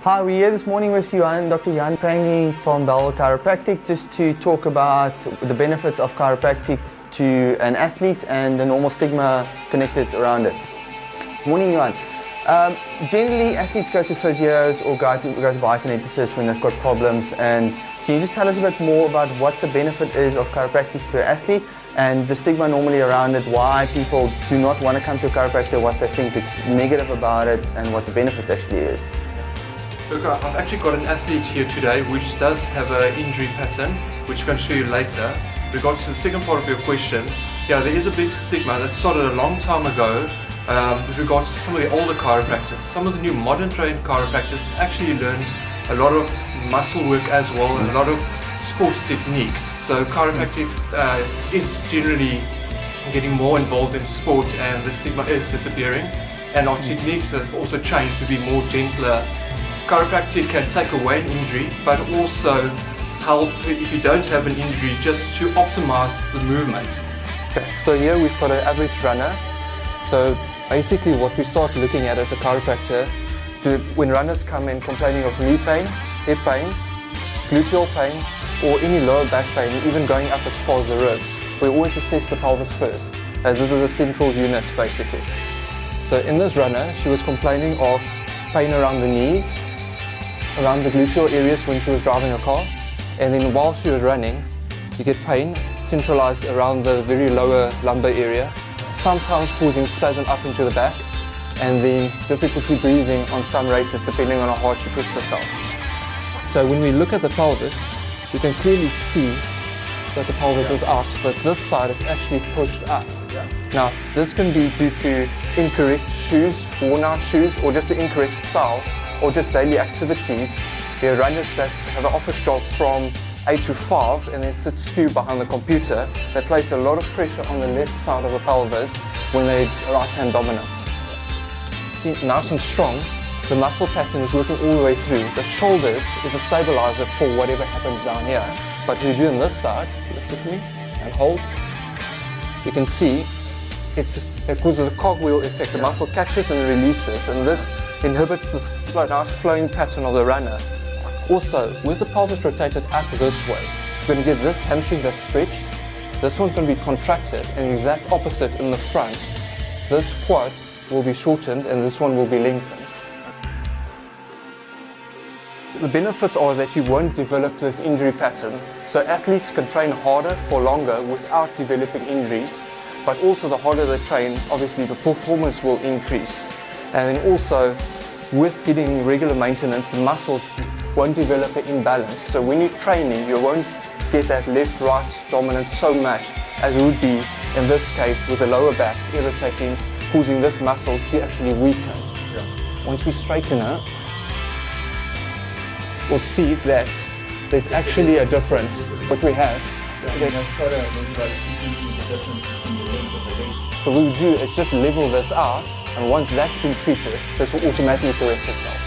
Hi, we're here this morning with Dr. Prangley from Chiropractic, just to talk about the benefits of chiropractic to an athlete and the normal stigma connected around it. Morning, Johan. Generally, athletes go to physios or go to biokineticists when they've got problems. And can you just tell us a bit more about what the benefit is of chiropractic to an athlete and the stigma normally around it, why people do not want to come to a chiropractor, what they think is negative about it, and what the benefit actually is? Look, I've actually got an athlete here today which does have an injury pattern, which I can show you later. Regards to the second part of your question, yeah, there is a big stigma that started a long time ago with regards to some of the older chiropractors. Some of the new modern trained chiropractors actually learn a lot of muscle work as well and a lot of sports techniques. So chiropractic is generally getting more involved in sport, and the stigma is disappearing. And our techniques have also changed to be more gentler. Chiropractic can take away an injury, but also help if you don't have an injury, just to optimize the movement. Okay, so here we've got an average runner. So basically what we start looking at as a chiropractor, when runners come in complaining of knee pain, hip pain, gluteal pain, or any lower back pain, even going up as far as the ribs, we always assess the pelvis first, as this is a central unit basically. So in this runner, she was complaining of pain around the knees, around the gluteal areas when she was driving a car, and then while she was running, you get pain centralized around the very lower lumbar area, sometimes causing spasm up into the back, and then difficulty breathing on some races depending on how hard she pushed herself. So when we look at the pelvis, you can clearly see that the pelvis is out, but this side is actually pushed up. Now, this can be due to incorrect shoes, worn out shoes, or just the incorrect style, or just daily activities. There are runners that have an office job from 8 to 5 and then sit skew behind the computer. That place a lot of pressure on the left side of the pelvis when they're right-hand dominant. See, nice and strong, the muscle pattern is working all the way through. The shoulders is a stabilizer for whatever happens down here. But when you do on this side, lift with me and hold, you can see it causes a cogwheel effect. The muscle catches and releases, and this inhibits the nice flowing pattern of the runner. Also, with the pelvis rotated up this way, you're going to get this hamstring that's stretched, this one's going to be contracted, and the exact opposite in the front. This quad will be shortened and this one will be lengthened. The benefits are that you won't develop this injury pattern, so athletes can train harder for longer without developing injuries, but also the harder they train, obviously the performance will increase. And then also, with getting regular maintenance, the muscles won't develop an imbalance. So when you're training, you won't get that left-right dominance so much as it would be in this case with the lower back irritating, causing this muscle to actually weaken. Once we straighten her, we'll see that there's actually a difference. What we have, so what we do is just level this out, and once that's been treated, this will automatically correct itself.